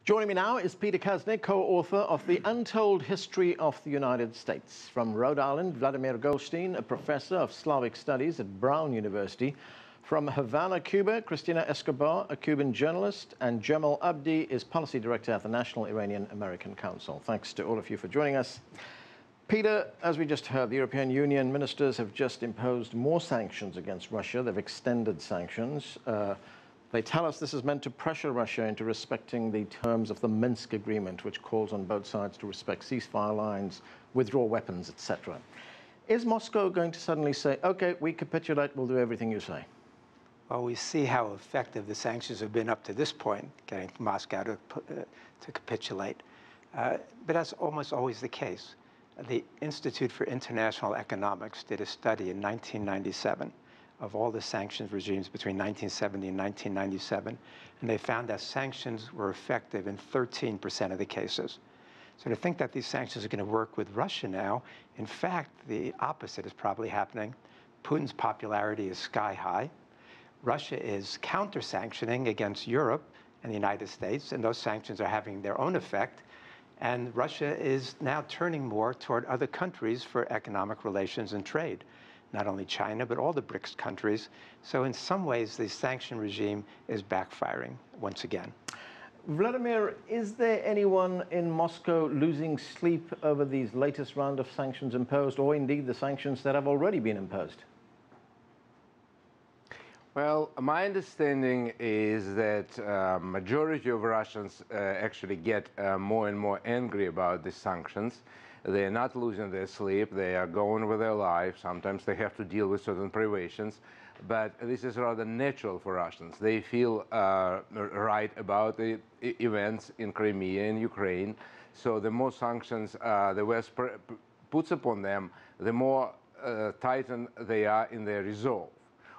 Joining me now is Peter Kuznick, co-author of The Untold History of the United States. From Rhode Island, Vladimir Golstein, a professor of Slavic studies at Brown University. From Havana, Cuba, Cristina Escobar, a Cuban journalist, and Jamal Abdi is policy director at the National Iranian American Council. Thanks to all of you for joining us. Peter, as we just heard, the European Union ministers have just imposed more sanctions against Russia. They've extended sanctions. They tell us this is meant to pressure Russia into respecting the terms of the Minsk agreement, which calls on both sides to respect ceasefire lines, withdraw weapons, etc. Is Moscow going to suddenly say, okay, we capitulate, we'll do everything you say? Well, we see how effective the sanctions have been up to this point, getting Moscow to capitulate. But that's almost always the case. The Institute for International Economics did a study in 1997 of all the sanctions regimes between 1970 and 1997, and they found that sanctions were effective in 13% of the cases. So to think that these sanctions are going to work with Russia now, in fact, the opposite is probably happening. Putin's popularity is sky high. Russia is counter-sanctioning against Europe and the United States, and those sanctions are having their own effect. And Russia is now turning more toward other countries for economic relations and trade. Not only China, but all the BRICS countries. So in some ways, the sanction regime is backfiring once again. Vladimir, is there anyone in Moscow losing sleep over these latest round of sanctions imposed, or indeed the sanctions that have already been imposed? Well, my understanding is that majority of Russians actually get more and more angry about the sanctions. They're not losing their sleep. They are going with their life. Sometimes they have to deal with certain privations. But this is rather natural for Russians. They feel right about the events in Crimea and Ukraine. So the more sanctions the West puts upon them, the more tightened they are in their resolve.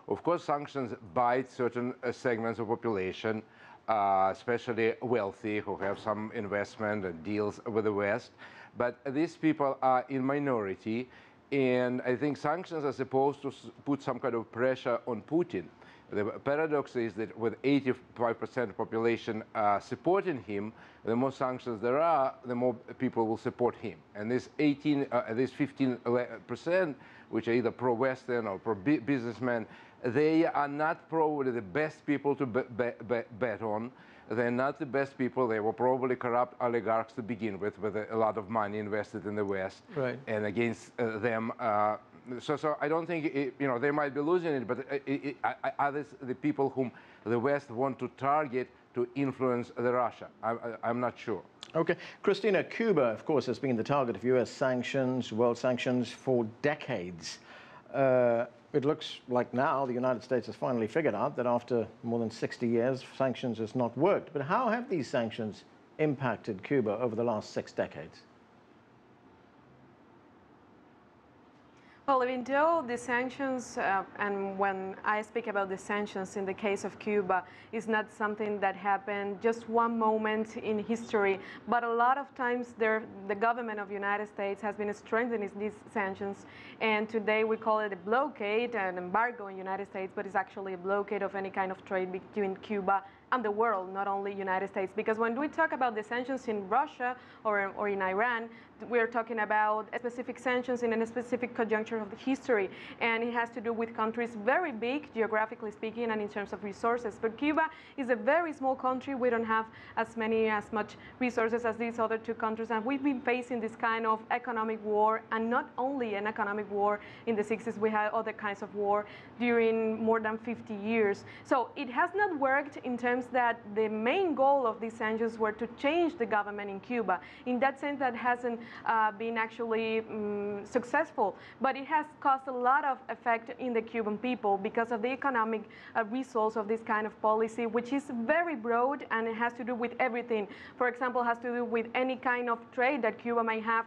Of course, sanctions bite certain segments of population, especially wealthy, who have some investment and deals with the West. But these people are in minority, and I think sanctions are supposed to put some kind of pressure on Putin. The paradox is that with 85% population supporting him, the more sanctions there are, the more people will support him. And this 15%, which are either pro-Western or pro-businessmen, they are not probably the best people to bet on. They're not the best people. They were probably corrupt oligarchs to begin with a lot of money invested in the West. Right. And against them. So I don't think, they might be losing it, but are this the people whom the West want to target to influence the Russia? I'm not sure. Okay. Cristina, Cuba, of course, has been the target of U.S. sanctions, world sanctions for decades. It looks like now the United States has finally figured out that after more than 60 years, sanctions has not worked. But how have these sanctions impacted Cuba over the last 6 decades? Well, even though the sanctions, and when I speak about the sanctions in the case of Cuba, is not something that happened just one moment in history, but a lot of times the government of the United States has been strengthening these sanctions, and today we call it a blockade, an embargo in the United States, but it's actually a blockade of any kind of trade between Cuba and the world, not only United States. Because when we talk about the sanctions in Russia or in Iran, we're talking about specific sanctions in a specific conjuncture of the history, and it has to do with countries very big, geographically speaking, and in terms of resources. But Cuba is a very small country. We don't have as much resources as these other two countries, and we've been facing this kind of economic war, and not only an economic war in the 60s, we had other kinds of war during more than 50 years. So it has not worked in terms that the main goal of these sanctions were to change the government in Cuba. In that sense, that hasn't been actually successful, but it has caused a lot of effect in the Cuban people because of the economic results of this kind of policy, which is very broad, and it has to do with everything. For example, it has to do with any kind of trade that Cuba may have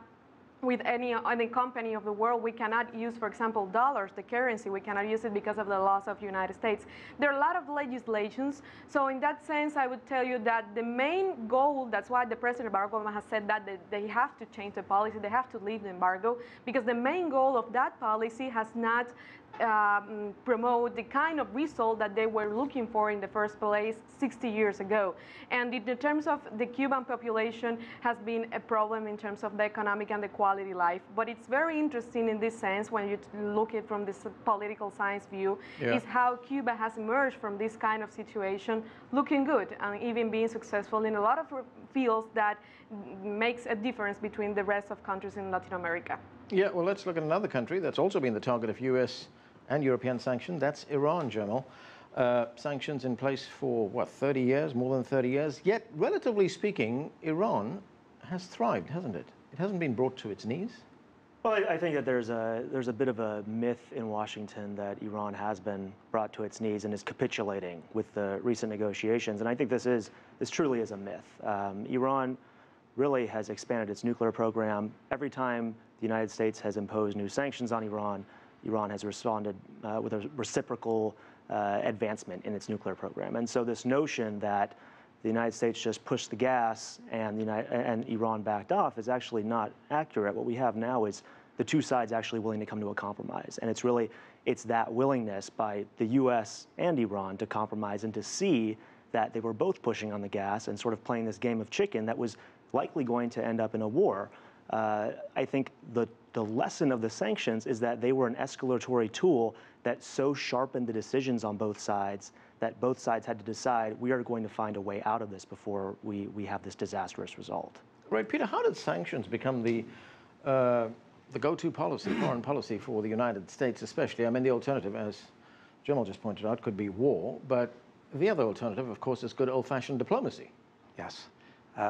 with any company of the world. We cannot use, for example, dollars, the currency. We cannot use it because of the laws of the United States. There are a lot of legislations. So in that sense, I would tell you that the main goal, that's why the President Barack Obama has said that they have to change the policy, they have to leave the embargo, because the main goal of that policy has not promote the kind of result that they were looking for in the first place 60 years ago. And in terms of the Cuban population has been a problem in terms of the economic and the quality life. But it's very interesting in this sense when you look at it from this political science view, is how Cuba has emerged from this kind of situation looking good and even being successful in a lot of fields that makes a difference between the rest of countries in Latin America. Yeah, well, let's look at another country that's also been the target of US and European sanctions. That's Iran, Jamal. Sanctions in place for, what, 30 years, more than 30 years? Yet, relatively speaking, Iran has thrived, hasn't it? It hasn't been brought to its knees. Well, I think that there's a bit of a myth in Washington that Iran has been brought to its knees and is capitulating with the recent negotiations. And I think this truly is a myth. Iran really has expanded its nuclear program. Every time the United States has imposed new sanctions on Iran, Iran has responded with a reciprocal advancement in its nuclear program. And so this notion that the United States just pushed the gas and Iran backed off is actually not accurate. What we have now is the two sides actually willing to come to a compromise. And it's that willingness by the US and Iran to compromise and to see that they were both pushing on the gas and sort of playing this game of chicken that was likely going to end up in a war. I think the lesson of the sanctions is that they were an escalatory tool that so sharpened the decisions on both sides that both sides had to decide, we are going to find a way out of this before we have this disastrous result. Right, Peter, how did sanctions become the go-to policy, foreign policy for the United States especially? I mean, the alternative, as Jamal just pointed out, could be war, but the other alternative, of course, is good old-fashioned diplomacy. Yes.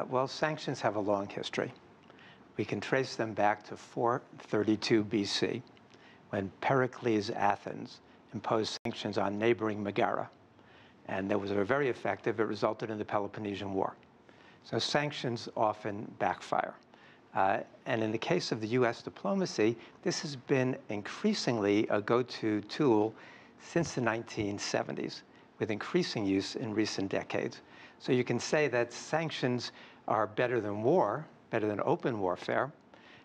Well, sanctions have a long history. We can trace them back to 432 BC, when Pericles Athens imposed sanctions on neighboring Megara. And they were very effective. It resulted in the Peloponnesian War. So sanctions often backfire. And in the case of the US diplomacy, this has been increasingly a go-to tool since the 1970s, with increasing use in recent decades. So you can say that sanctions are better than war, better than open warfare,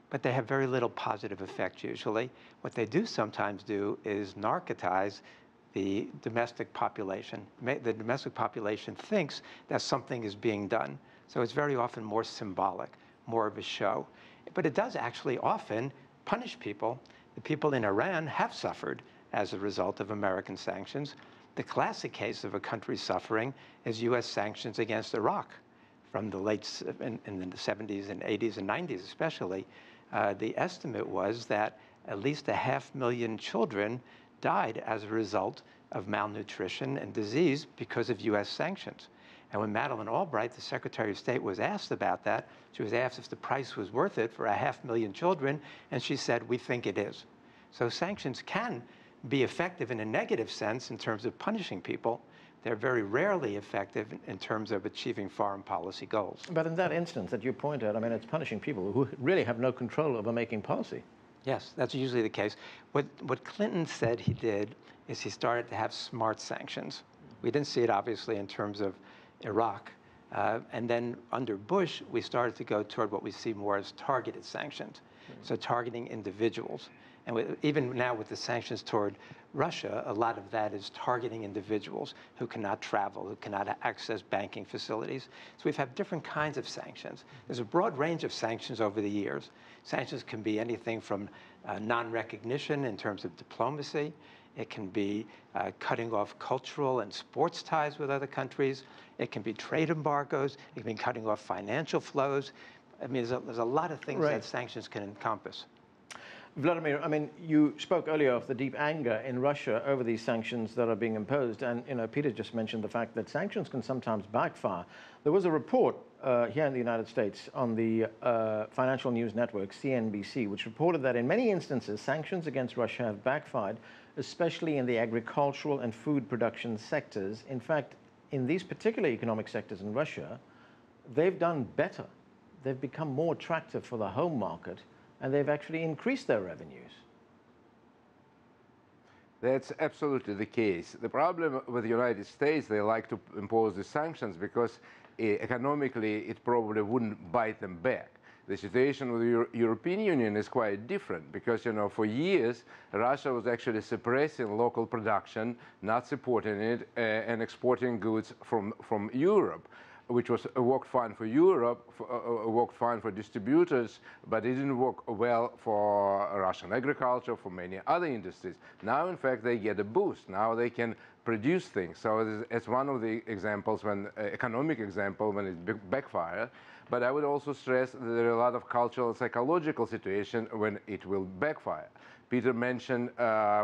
but they have very little positive effect usually. What they do sometimes do is narcotize the domestic population. The domestic population thinks that something is being done. So it's very often more symbolic, more of a show. But it does actually often punish people. The people in Iran have suffered as a result of American sanctions. The classic case of a country suffering is US sanctions against Iraq from the in the 70s and 80s and 90s especially. The estimate was that at least 500,000 children died as a result of malnutrition and disease because of US sanctions. And when Madeleine Albright, the Secretary of State, was asked about that, she was asked if the price was worth it for 500,000 children, and she said, we think it is. So sanctions can be effective in a negative sense in terms of punishing people. They're very rarely effective in terms of achieving foreign policy goals. But in that instance that you point out, I mean, it's punishing people who really have no control over making policy. Yes, that's usually the case. What Clinton said he did is he started to have smart sanctions. We didn't see it, obviously, in terms of Iraq. And then under Bush, we started to go toward what we see more as targeted sanctions, so targeting individuals. And even now with the sanctions toward Russia, a lot of that is targeting individuals who cannot travel, who cannot access banking facilities. So we've had different kinds of sanctions. There's a broad range of sanctions over the years. Sanctions can be anything from non-recognition in terms of diplomacy. It can be cutting off cultural and sports ties with other countries. It can be trade embargoes. It can be cutting off financial flows. I mean, there's a lot of things that sanctions can encompass. Vladimir, I mean, you spoke earlier of the deep anger in Russia over these sanctions that are being imposed. And, you know, Peter just mentioned the fact that sanctions can sometimes backfire. There was a report here in the United States on the financial news network, CNBC, which reported that in many instances, sanctions against Russia have backfired, especially in the agricultural and food production sectors. In fact, in these particular economic sectors in Russia, they've done better. They've become more attractive for the home market, and they've actually increased their revenues. That's absolutely the case. The problem with the United States, they like to impose the sanctions because economically it probably wouldn't bite them back. The situation with the European Union is quite different because, you know, for years, Russia was actually suppressing local production, not supporting it, and exporting goods from Europe, which worked fine for Europe, worked fine for distributors, but it didn't work well for Russian agriculture, for many other industries. Now, in fact, they get a boost. Now they can produce things. So it's one of the examples, economic example, when it backfires. But I would also stress that there are a lot of cultural and psychological situations when it will backfire. Peter mentioned,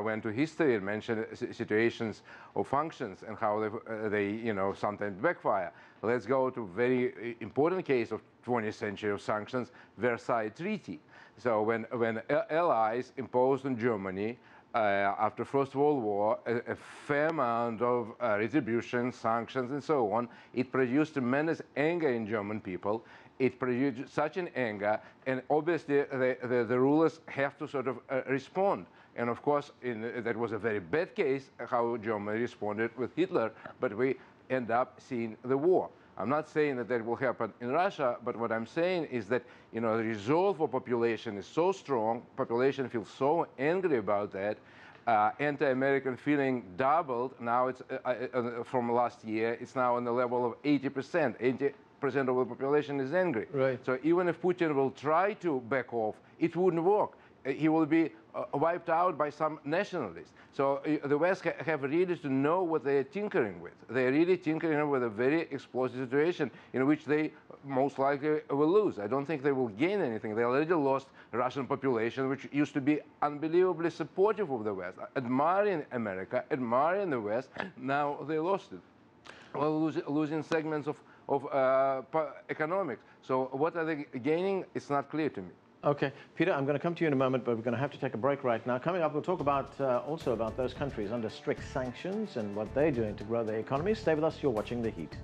went to history and mentioned situations of functions and how they you know, sometimes backfire. Let's go to a very important case of 20th century of sanctions, Versailles Treaty. So when Allies imposed on Germany after First World War a fair amount of retribution, sanctions, and so on, it produced tremendous anger in German people. It produced such an anger, and obviously the rulers have to sort of respond. And of course, that was a very bad case, how Germany responded with Hitler, but we end up seeing the war. I'm not saying that that will happen in Russia, but what I'm saying is that, you know, the resolve for population is so strong, population feels so angry about that, anti-American feeling doubled. Now it's, from last year, it's now on the level of 80%. 80% of the population is angry. Right. So even if Putin will try to back off, it wouldn't work. He will be wiped out by some nationalists. So the West have really to know what they're tinkering with. They're really tinkering with a very explosive situation in which they most likely will lose. I don't think they will gain anything. They already lost Russian population, which used to be unbelievably supportive of the West, admiring America, admiring the West. Now they lost it. Well, losing segments of economics. So what are they gaining? It's not clear to me. Okay, Peter, I'm going to come to you in a moment, but we're going to have to take a break right now. Coming up, we'll talk about also about those countries under strict sanctions and what they're doing to grow their economies. Stay with us. You're watching The Heat.